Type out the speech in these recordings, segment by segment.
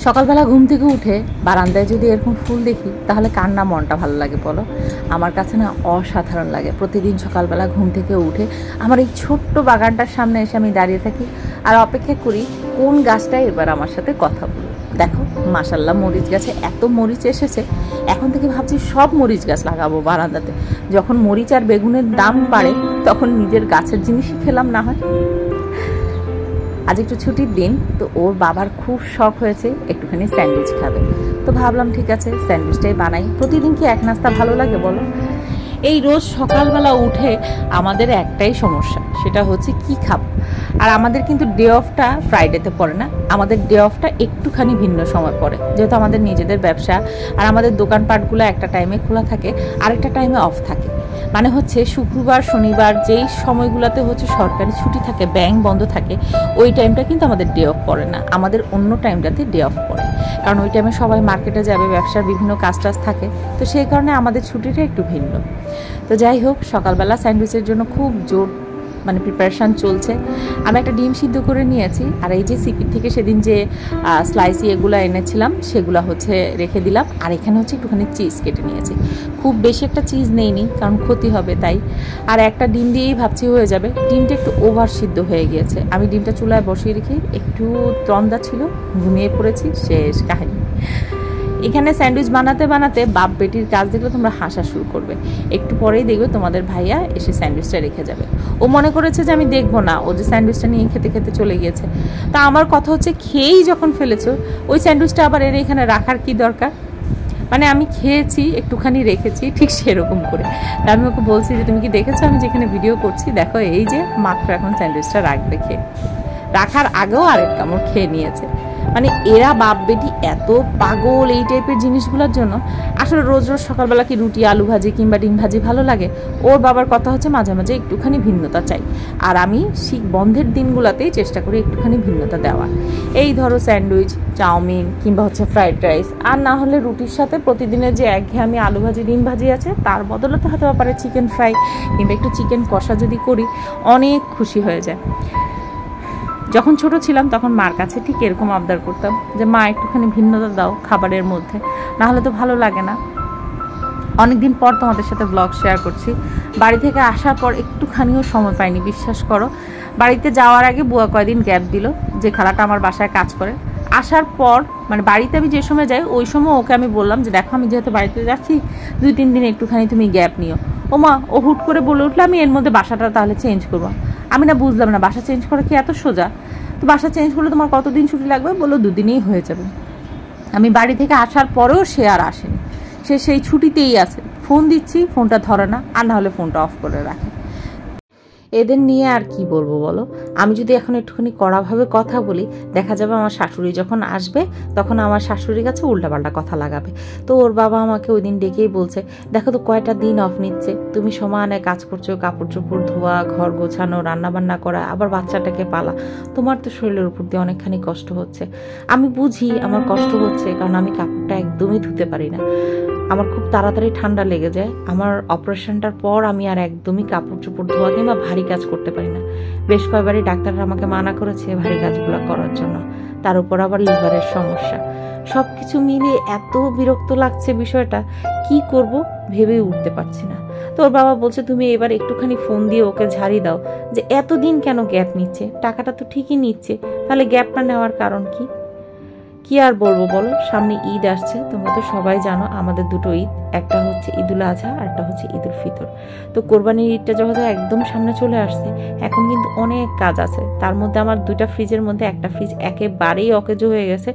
সকালবেলা ঘুম থেকে উঠে বারান্দায় যদি এরকম ফুল দেখি তাহলে কার না মনটা ভালো লাগে বলো? আমার কাছে না অসাধারণ লাগে। প্রতিদিন সকালবেলা ঘুম থেকে উঠে আমার এই ছোট্ট বাগানটার সামনে এসে আমি দাঁড়িয়ে থাকি আর অপেক্ষা করি কোন গাছটাই এবার আমার সাথে কথা বলবে। দেখো মাশাল্লাহ মরিচ গাছে এত মরিচ এসেছে, এখন থেকে ভাবছি সব মরিচ গাছ লাগাবো বারান্দাতে। যখন মরিচ আর বেগুনের দাম বাড়ে তখন নিজের গাছের জিনিসই খেলাম না হয়। আজ একটু ছুটির দিন, তো ওর বাবার খুব শখ হয়েছে একটুখানি স্যান্ডউইচ খাবে। তো ভাবলাম ঠিক আছে স্যান্ডউইচটাই বানাই। প্রতিদিন কি এক নাস্তা ভালো লাগে বলো? এই রোজ সকালবেলা উঠে আমাদের একটাই সমস্যা, সেটা হচ্ছে কি খাবো। আর আমাদের কিন্তু ডে অফটা ফ্রাইডেতে পড়ে না, আমাদের ডে অফটা একটুখানি ভিন্ন সময় পড়ে, যেহেতু আমাদের নিজেদের ব্যবসা আর আমাদের দোকানপাটগুলো একটা টাইমে খোলা থাকে আরেকটা টাইমে অফ থাকে। মানে হচ্ছে শুক্রবার শনিবার যেই সময়গুলোতে হচ্ছে সরকারি ছুটি থাকে, ব্যাংক বন্ধ থাকে, ওই টাইমটা কিন্তু আমাদের ডে অফ পড়ে না, আমাদের অন্য টাইমটাতে ডে অফ পড়ে। কারণ ওই টাইমে সবাই মার্কেটে যাবে, ব্যবসার বিভিন্ন কাজ টাজ থাকে, তো সেই কারণে আমাদের ছুটিটা একটু ভিন্ন। তো যাই হোক, সকালবেলা স্যান্ডউইচের জন্য খুব জোর প্রিপারেশান চলছে। আমি একটা ডিম সিদ্ধ করে নিয়েছি, আর এই যে সিপির থেকে সেদিন যে স্লাইসি এগুলো এনেছিলাম সেগুলো হচ্ছে রেখে দিলাম। আর এখানে হচ্ছে একটুখানি চিজ কেটে নিয়েছি, খুব বেশি একটা চিজ নেইনি কারণ ক্ষতি হবে তাই। আর একটা ডিম দিয়েই ভাবছি হয়ে যাবে। ডিমটা একটু ওভার সিদ্ধ হয়ে গিয়েছে, আমি ডিমটা চুলায় বসিয়ে রেখে একটু তন্দা ছিল, ঘুমিয়ে পড়েছি, শেষ কাহিনী। এখানে স্যান্ডউইচ বানাতে বানাতে বাপ বেটির কাজ দেখলে তোমরা হাসা শুরু করবে। একটু পরেই দেখবে তোমাদের ভাইয়া এসে স্যান্ডউইচটা রেখে যাবে। ও মনে করেছে যে আমি দেখবো না, ও যে স্যান্ডউইচটা নিয়ে খেতে খেতে চলে গিয়েছে। তা আমার কথা হচ্ছে খেয়েই যখন ফেলেছো ওই স্যান্ডউইচটা আবার এর এখানে রাখার কি দরকার? মানে আমি খেয়েছি একটুখানি রেখেছি ঠিক সেরকম করে। তা আমি ওকে বলছি যে তুমি কি দেখেছো আমি যেখানে ভিডিও করছি, দেখো এই যে মাত্র এখন স্যান্ডউইচটা রাখবে, খেয়ে রাখার আগেও আরেক কামড় খেয়ে নিয়েছে। মানে এরা বাপ বেটি এত পাগল এই টাইপের জিনিসগুলোর জন্য। আসলে রোজ রোজ সকালবেলা কি রুটি আলু ভাজি কিংবা ডিম ভাজি ভালো লাগে? ওর বাবার কথা হচ্ছে মাঝে মাঝে একটুখানি ভিন্নতা চাই, আর আমি বন্ধের দিনগুলোতেই চেষ্টা করি একটুখানি ভিন্নতা দেওয়ার। এই ধরো স্যান্ডউইচ, চাউমিন কিংবা হচ্ছে ফ্রাইড রাইস, আর না হলে রুটির সাথে প্রতিদিনের যে একঘেয়েমি আলু ভাজি ডিম ভাজি আছে তার বদলতে হতে পারে চিকেন ফ্রাই কিংবা একটু চিকেন কষা যদি করি, অনেক খুশি হয়ে যায়। যখন ছোট ছিলাম তখন মার কাছে ঠিক এরকম আবদার করতাম যে মা একটুখানি ভিন্নতা দাও খাবারের মধ্যে, না হলে তো ভালো লাগে না। অনেকদিন পর তোমাদের সাথে ব্লগ শেয়ার করছি। বাড়ি থেকে আসার পর একটুখানিও সময় পাইনি, বিশ্বাস করো। বাড়িতে যাওয়ার আগে বুয়া কয়দিন গ্যাপ দিল, যে খালাটা আমার বাসায় কাজ করে। আসার পর বাড়িতে আমি যে সময় যাই ওই সময় ওকে আমি বললাম যে দেখো আমি যেহেতু বাড়িতে যাচ্ছি 2-3 দিন একটুখানি তুমি গ্যাপ নিও। ও মা, ও হুট করে বলে উঠলো আমি এর মধ্যে বাসাটা তাহলে চেঞ্জ করবো। আমি না বুঝলাম না, বাসা চেঞ্জ করা কি এত সোজা? তো বাসা চেঞ্জ করলে তোমার কতদিন ছুটি লাগবে? বললো 2 দিনেই হয়ে যাবে। আমি বাড়ি থেকে আসার পরেও সে আর আসেনি, সে সেই ছুটিতেই আছে। ফোন দিচ্ছি, ফোনটা ধরে না, আর না হলে ফোনটা অফ করে রাখে। এদের নিয়ে আর কি বলবো বলো? আমি যদি এখন একটুখানি কড়াভাবে কথা বলি, দেখা যাবে আমার শাশুড়ি যখন আসবে তখন আমার শাশুড়ির কাছে উল্টাপাল্টা কথা লাগাবে। তো ওর বাবা আমাকে ওই দিন ডেকেই বলছে, দেখো তো কয়টা দিন অফ নিচ্ছে, তুমি সমানে কাজ করছো, কাপড় চোপড় ধোয়া, ঘর গোছানো, রান্নাবান্না করা, আবার বাচ্চাটাকে পালা, তোমার তো শরীরের উপর দিয়ে অনেকখানি কষ্ট হচ্ছে। আমি বুঝি আমার কষ্ট হচ্ছে, কারণ আমি কাপড়টা একদমই ধুতে পারি না, আমার খুব তাড়াতাড়ি ঠান্ডা লেগে যায়। আমার অপারেশনটার পর আমি আর একদমই কাপড় চোপড় ধোয়া কিংবা ভারী কাজ করতে পারি না। বেশ কয়েকবারই ডাক্তাররা আমাকে মানা করেছে ভারী কাজগুলো করার জন্য, তার উপর আবার লিভারের সমস্যা। সব কিছু মিলিয়ে এত বিরক্ত লাগছে বিষয়টা, কি করব ভেবে উঠতে পারছি না। তো ওর বাবা বলছে তুমি এবার একটুখানি ফোন দিয়ে ওকে ঝাড়ি দাও যে এতদিন কেন গ্যাপ নিচ্ছে, টাকাটা তো ঠিকই নিচ্ছে, তাহলে গ্যাপটা নেওয়ার কারণ কি? কি আর বলবো বলো, সামনে ঈদ আসছে, তোমরা তো সবাই জানো আমাদের দুটো ঈদ, একটা হচ্ছে ঈদুল আজহা আর একটা হচ্ছে ঈদুল ফিতর। তো কোরবানির ঈদটা যখন একদম সামনে চলে আসছে, এখন কিন্তু অনেক কাজ আছে। তার মধ্যে আমার 2টা ফ্রিজের মধ্যে একটা ফ্রিজ একেবারেই অকেজো হয়ে গেছে,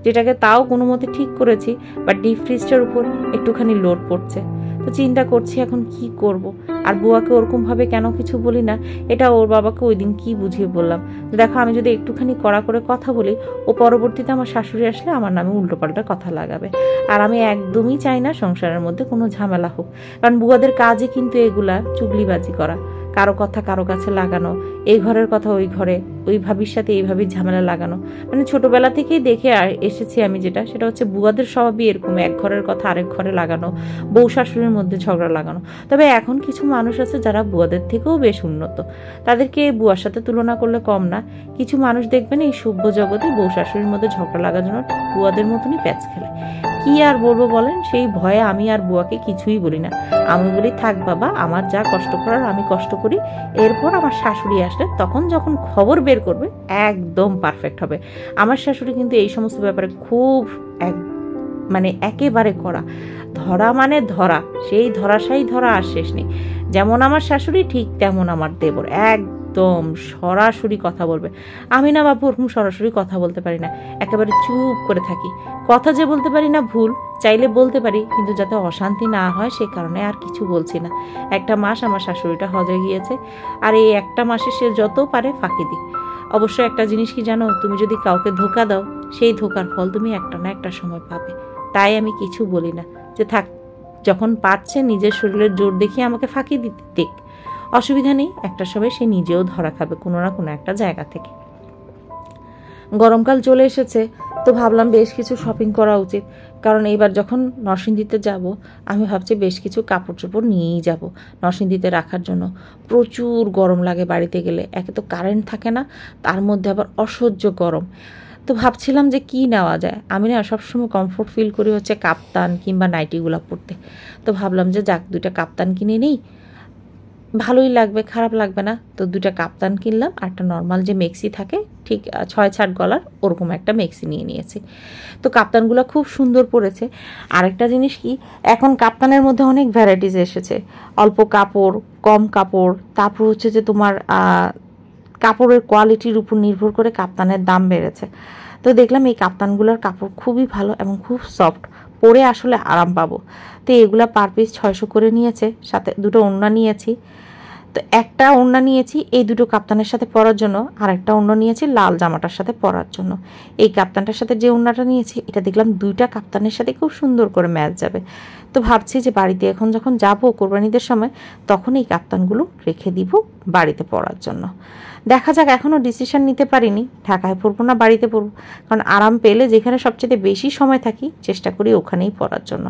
যেটাকে তাও কোনো মতে ঠিক করেছি, বাট ডিপ ফ্রিজটার উপর একটুখানি লোড পড়ছে। তো চিন্তা করছি এখন কি করব। আর বুয়াকে ওরকমভাবে কেন কিছু বলি না, এটা ওর বাবাকে ওই দিন কি বুঝিয়ে বললাম, দেখো আমি যদি একটুখানি কড়া করে কথা বলি, ও পরবর্তীতে আমার শাশুড়ি আসলে আমার নামে উল্টোপাল্টা কথা লাগাবে। আর আমি একদমই চাই না সংসারের মধ্যে কোনো ঝামেলা হোক, কারণ বুয়াদের কাজই কিন্তু এগুলা চুগলিবাজি করা। কারো কথা কারো কাছে লাগানো, এই ঘরের কথা ওই ঘরে, ওই ভাবির সাথে এই ভাবির ঝামেলা লাগানো। মানে ছোটবেলা থেকেই দেখে এসেছি আমি, সেটা হচ্ছে বুয়াদের স্বভাবই এরকম, এক ঘরের কথা আরেক ঘরে লাগানো, বউ শাশুড়ির মধ্যে ঝগড়া লাগানো। তবে এখন কিছু মানুষ আছে যারা বুয়াদের থেকেও বেশ উন্নত, তাদেরকে বুয়ার সাথে তুলনা করলে কম না। কিছু মানুষ দেখবেন এই সভ্য জগতে বউ শাশুড়ির মধ্যে ঝগড়া লাগার জন্য বুয়াদের মতনই প্যাচ খেলে। কি আর বলবো বলেন, সেই ভয়ে আমি আর বুয়াকে কিছুই বলি না। আমি বলি থাক বাবা, আমার যা কষ্ট করার আমি কষ্ট করি, এরপর আমার শাশুড়ি আসলে তখন যখন খবর বের করবে একদম পারফেক্ট হবে। আমার শাশুড়ি কিন্তু এই সমস্ত ব্যাপারে খুব মানে একেবারে করা, ধরা মানে ধরা, সেই ধরাশায়ী ধরা আর শেষ নেই। যেমন আমার শাশুড়ি ঠিক তেমন আমার দেবর, একদম সরাসরি কথা বলবে। আমি না বাপু ওরকম সরাসরি কথা বলতে পারি না, একেবারে চুপ করে থাকি। কথা যে বলতে পারি না ভুল, চাইলে বলতে পারি, কিন্তু যাতে অশান্তি না হয় সে কারণে আর কিছু বলছি না। একটা মাস আমার শাশুড়িটা হজে গিয়েছে, আর এই একটা মাসে সে যত পারে ফাঁকি দিই। অবশ্য একটা জিনিস কি জানো, তুমি যদি কাউকে ধোকা দাও সেই ধোকার ফল তুমি একটা না একটা সময় পাবে। তাই আমি কিছু বলি না, যে থাক, যখন পাচ্ছে নিজের শরীরের জোর দেখিয়ে আমাকে ফাঁকি দিতে দিক, অসুবিধা নেই, একটা সময় সে নিজেও ধরা খাবে কোনো না কোনো একটা জায়গা থেকে। গরমকাল চলে এসেছে, তো ভাবলাম বেশ কিছু শপিং করা উচিত, কারণ এইবার যখন নরসিংদীতে যাব আমি ভাবছি বেশ কিছু কাপড় চোপড় নিয়েই যাব নরসিংদীতে রাখার জন্য। প্রচুর গরম লাগে বাড়িতে গেলে, একে তো কারেন্ট থাকে না, তার মধ্যে আবার অসহ্য গরম। তো ভাবছিলাম যে কি নেওয়া যায়। আমি না সবসময় কমফোর্ট ফিল করি হচ্ছে কাপ্তান কিংবা নাইটিগুলো পরতে। তো ভাবলাম যে যাক, 2টা কাপ্তান কিনে নিই, ভালোই লাগবে, খারাপ লাগবে না। তো 2টা কাপ্তান কিনলাম, আর একটা নর্মাল যে মেক্সি থাকে ঠিক 6-6 গলার, ওরকম একটা মেক্সি নিয়ে নিয়েছি। তো কাপ্তানগুলো খুব সুন্দর পড়েছে। আরেকটা জিনিস কি, এখন কাপ্তানের মধ্যে অনেক ভ্যারাইটিস এসেছে, অল্প কাপড়, কম কাপড়, তারপর হচ্ছে যে তোমার কাপড়ের কোয়ালিটির উপর নির্ভর করে কাপ্তানের দাম বেড়েছে। তো দেখলাম এই কাপ্তানগুলোর কাপড় খুবই ভালো এবং খুব সফট, পরে আসলে আরাম পাবো। তো এগুলা পার পিস 600 করে নিয়েছে, সাথে 2টো ওড়না নিয়েছি। তো একটা ওড়না নিয়েছি এই 2টো কাপ্তানের সাথে পরার জন্য, আর একটা ওড়না নিয়েছি লাল জামাটার সাথে পরার জন্য। এই কাপ্তানটার সাথে যে ওড়নাটা নিয়েছি এটা দেখলাম 2টা কাপ্তানের সাথে খুব সুন্দর করে ম্যাচ যাবে। তো ভাবছি যে বাড়িতে এখন যখন যাবো কোরবানিদের সময়, তখন এই কাপ্তানগুলো রেখে দিব বাড়িতে পরার জন্য। দেখা যাক, এখনও ডিসিশন নিতে পারিনি ঢাকায় পরবো না বাড়িতে পরবো, কারণ আরাম পেলে যেখানে সবচেয়ে বেশি সময় থাকি চেষ্টা করি ওখানেই পরার জন্য।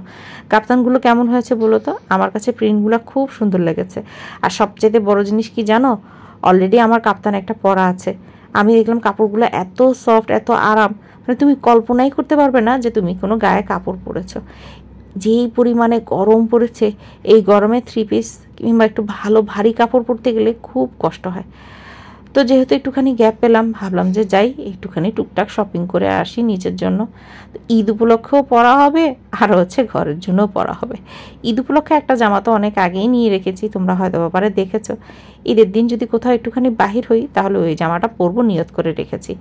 কাপ্তানগুলো কেমন হয়েছে বলো তো? আমার কাছে প্রিন্টগুলো খুব সুন্দর লেগেছে। আর সবচেয়ে বড় জিনিস কি জানো, অলরেডি আমার কাপ্তান একটা পরা আছে। আমি দেখলাম কাপড়গুলো এত সফট, এত আরাম, মানে তুমি কল্পনাই করতে পারবে না যে তুমি কোনো গায়ে কাপড় পরেছো। যেই পরিমাণে গরম পড়েছে, এই গরমে 3 পিস কিংবা একটু ভালো ভারী কাপড় পরতে গেলে খুব কষ্ট হয়। তো যেহেতু একটুখানি গ্যাপ পেলাম, ভাবলাম যে যাই একটুখানি টুকটাক শপিং করে আসি নিজের জন্য। ঈদ উপলক্ষেও পরা হবে, আর হচ্ছে ঘরের জন্যও পরা হবে। ঈদ উপলক্ষে একটা জামা তো অনেক আগেই নিয়ে রেখেছি, তোমরা হয়তো ব্যাপারে দেখেছো। ঈদের দিন যদি কোথাও একটুখানি বাহির হই তাহলে ওই জামাটা পরবো নিয়ত করে রেখেছি।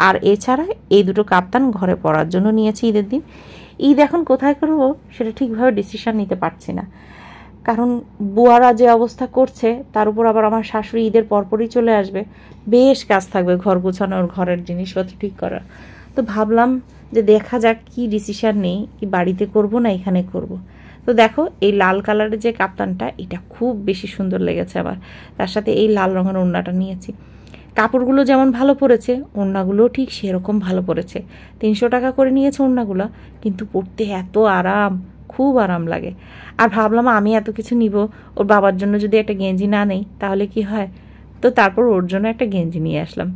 আর এছাড়া এই 2টো কাপ্তান ঘরে পরার জন্য নিয়েছি ঈদের দিন। ঈদ এখন কোথায় করবো সেটা ঠিকভাবে ডিসিশন নিতে পারছি না, কারণ বুয়ারা যে অবস্থা করছে তার উপর আবার আমার শাশুড়ি ঈদের পরপরই চলে আসবে, বেশ কাজ থাকবে ঘর গোছানোর, ঘরের জিনিসপত্র ঠিক করা। তো ভাবলাম যে দেখা যাক কি ডিসিশন নেই, কি বাড়িতে করব না এখানে করব। তো দেখো এই লাল কালারের যে কাপ্তানটা, এটা খুব বেশি সুন্দর লেগেছে আমার, তার সাথে এই লাল রঙের ওড়নাটা নিয়েছি। কাপড়গুলো যেমন ভালো পড়েছে, ওড়নাগুলোও ঠিক সেরকম ভালো পড়েছে। 300 টাকা করে নিয়েছে ওড়নাগুলো, কিন্তু পরতে এত আরাম, খুব আরাম লাগে। আর ভাবলাম আমি এত কিছু নিব, ওর বাবার জন্য যদি একটা গেঞ্জি না নেই তাহলে কি হয়। তো তারপর ওর জন্য একটা গেঞ্জি নিয়ে আসলাম,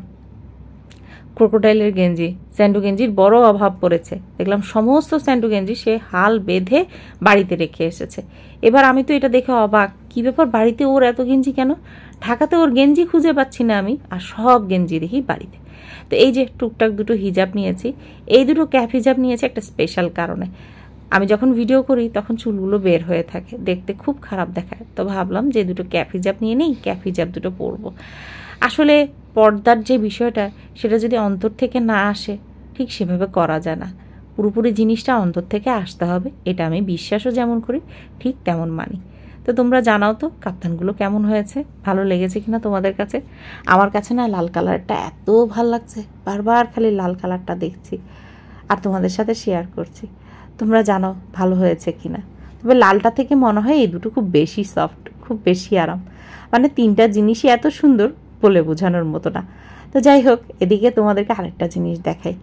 ক্রোকোডাইলের গেঞ্জি। স্যান্ডু গেঞ্জির বড় অভাব পড়েছে, দেখলাম সমস্ত স্যান্ডু গেঞ্জি সে হাল বেঁধে বাড়িতে রেখে এসেছে। এবার আমি তো এটা দেখে অবাক, কি ব্যাপার বাড়িতে ওর এত গেঞ্জি কেন? ঢাকাতে ওর গেঞ্জি খুঁজে পাচ্ছি না আমি, আর সব গেঞ্জি দেখি বাড়িতে। তো এই যে টুকটাক 2টো হিজাব নিয়েছি, এই 2টো ক্যাপ হিজাব নিয়েছি একটা স্পেশাল কারণে। আমি যখন ভিডিও করি তখন চুলগুলো বের হয়ে থাকে, দেখতে খুব খারাপ দেখায়। তো ভাবলাম যে 2টো ক্যাপ হিজাব নিয়ে নেই, ক্যাপ হিজাব 2টো পরবো। আসলে পর্দার যে বিষয়টা, সেটা যদি অন্তর থেকে না আসে ঠিক সেভাবে করা যায় না। পুরোপুরি জিনিসটা অন্তর থেকে আসতে হবে, এটা আমি বিশ্বাসও যেমন করি ঠিক তেমন মানি। তো তোমরা জানাও তো কাপ্তানগুলো কেমন হয়েছে, ভালো লেগেছে কিনা তোমাদের কাছে। আমার কাছে না লাল কালারটা এত ভাল লাগছে, বারবার খালি লাল কালারটা দেখছি আর তোমাদের সাথে শেয়ার করছি। তোমরা জানো ভালো হয়েছে কিনা। তবে লালটা থেকে মনে হয় এই দুটো খুব বেশি সফট, খুব বেশি আরাম। মানে তিনটা জিনিসই এত সুন্দর বলে বোঝানোর মতো না। তো যাই হোক, এদিকে তোমাদেরকে আরেকটা জিনিস দেখাই।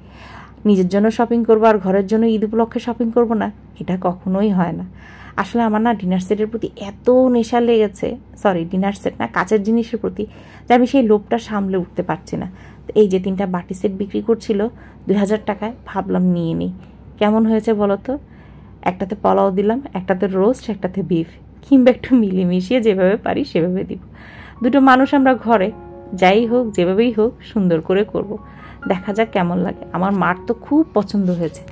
নিজের জন্য শপিং করবো আর ঘরের জন্য ঈদ উপলক্ষে শপিং করবো না, এটা কখনোই হয় না। আসলে আমার না ডিনার সেটের প্রতি এত নেশা লেগেছে, সরি ডিনার সেট না, কাচের জিনিসের প্রতি, যে আমি সেই লোভটা সামলে উঠতে পারছি না। তো এই যে 3টা বাটি সেট বিক্রি করছিল 2000 টাকায়, ভাবলাম নিয়ে নিই। কেমন হয়েছে বলো তো? একটাতে পোলাও দিলাম, একটাতে রোস্ট, একটাতে বিফ, কিংবা একটু মিলিয়ে যেভাবে পারি সেভাবে দিব। দুটো মানুষ আমরা ঘরে, যাই হোক যেভাবেই হোক সুন্দর করে করব, দেখা যাক কেমন লাগে। আমার মার তো খুব পছন্দ হয়েছে।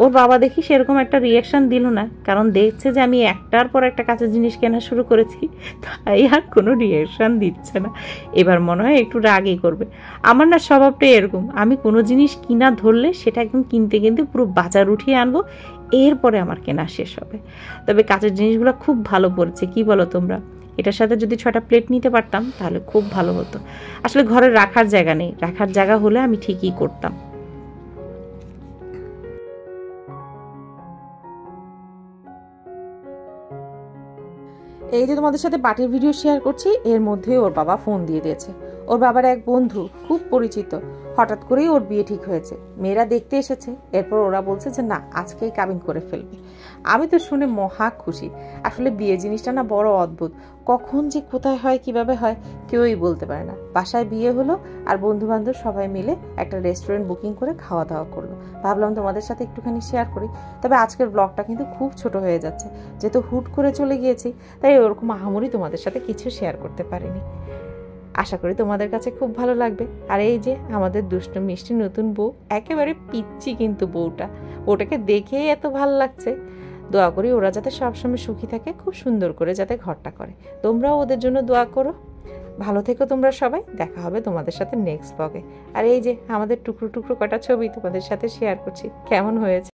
ওর বাবা দেখি সেরকম একটা রিয়াকশান দিল না, কারণ দেখছে যে আমি একটার পর একটা কাঁচা জিনিস কেনা শুরু করেছি, তাই আর কোনো রিয়াকশান দিচ্ছে না। এবার মনে হয় একটু রাগই করবে। আমার না স্বভাবটাই এরকম, আমি কোনো জিনিস কিনা ধরলে সেটা একদম কিনতে কিনতে পুরো বাজার উঠিয়ে আনবো, এরপরে আমার কেনা শেষ হবে। তবে কাঁচের জিনিসগুলো খুব ভালো পড়ছে, কি বলো তোমরা? এটার সাথে যদি 6টা প্লেট নিতে পারতাম তাহলে খুব ভালো হতো। আসলে ঘরে রাখার জায়গা নেই, রাখার জায়গা হলে আমি ঠিকই করতাম। এই যে তোমাদের সাথে বাটির ভিডিও শেয়ার করছি, এর মধ্যেই ওর বাবা ফোন দিয়ে দিয়েছে। ওর বাবার এক বন্ধু, খুব পরিচিত, হঠাৎ করেই ওর বিয়ে ঠিক হয়েছে, মেয়েরা দেখতে এসেছে। এরপর ওরা বলছে যে না, আজকেই কাবিন করে ফেলবে। আমি তো শুনে মহা খুশি। আসলে বিয়ে জিনিসটা না বড় অদ্ভুত, কখন যে কোথায় হয় কিভাবে হয় কেউই বলতে পারে না। বাসায় বিয়ে হলো আর বন্ধু বান্ধব সবাই মিলে একটা রেস্টুরেন্ট বুকিং করে খাওয়া দাওয়া করলো। ভাবলাম তোমাদের সাথে একটুখানি শেয়ার করি। তবে আজকের ব্লগটা কিন্তু খুব ছোট হয়ে যাচ্ছে, যেহেতু হুট করে চলে গিয়েছি, তাই ওরকম আহামরি তোমাদের সাথে কিছু শেয়ার করতে পারিনি। আশা করি তোমাদের কাছে খুব ভালো লাগবে। আর এই যে আমাদের দুষ্টু মিষ্টি নতুন বউ, একেবারে পিচ্ছি কিন্তু বউটা, ওটাকে দেখেই এত ভালো লাগছে। দোয়া করি ওরা যাতে সবসময় সুখী থাকে, খুব সুন্দর করে যাতে ঘরটা করে। তোমরাও ওদের জন্য দোয়া করো। ভালো থেকো তোমরা সবাই, দেখা হবে তোমাদের সাথে নেক্সট ব্লগে। আর এই যে আমাদের টুকরো টুকরো কটা ছবি তোমাদের সাথে শেয়ার করছি, কেমন হয়েছে?